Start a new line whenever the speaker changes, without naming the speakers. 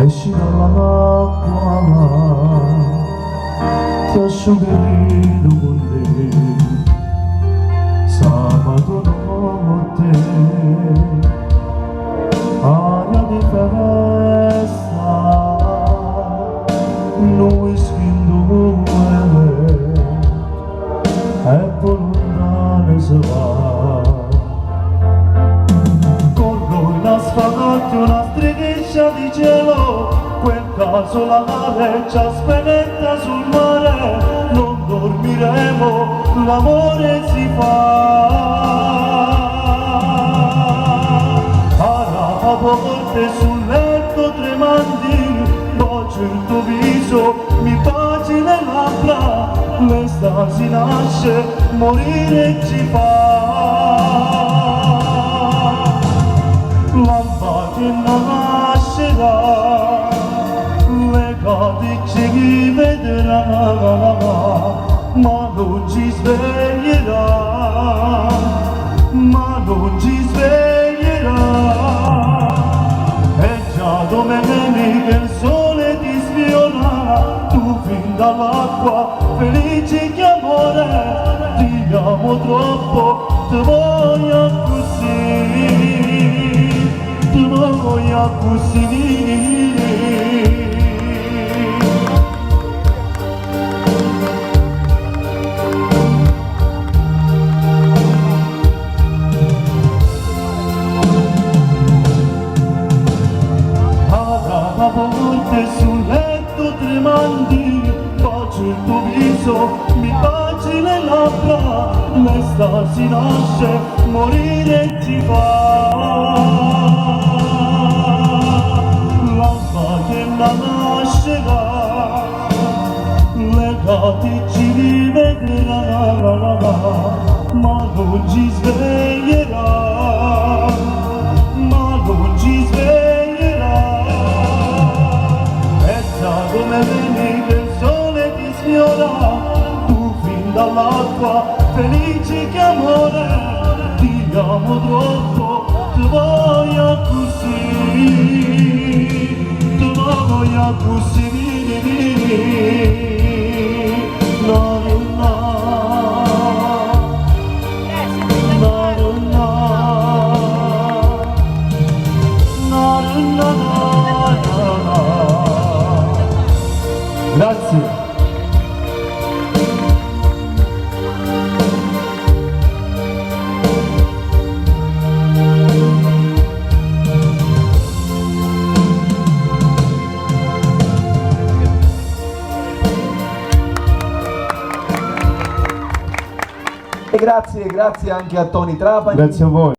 Esci dall'acqua, ti asciugherò con te, sabato notte, aria di festa, noi schindo e poi lontane si va. Corro in asfalto una striscia di cielo, quel caso la nave ci aspetta sul mare, non dormiremo, l'amore si fa. A volte sul letto tremanti, bacio il tuo viso, mi baci le labbra, l'estasi nasce, morire ci fa. L'alba che nascerà, legati ci vedrà, ma non ci sveglierà, ma non ci sveglierà. E già domenica il sole ti sfiora, tu fin dall'acqua felice che amore, ti amo troppo, ti voglio così. Voglio così. A volte sul letto tremanti, bacio il tuo viso, mi baci le labbra, l'estasi nasce, morire ci fa. Nascerà, legati ci rivedrà, ma non ci sveglierà, ma non ci sveglierà. E già come vedi che il sole ti sfiora, tu fin dall'acqua felice che amore, ti amo troppo, ti voglio così. Voglio così, no, no, no, no, no, no, no. Grazie.
E grazie anche a Tony Trapani.
Grazie a voi.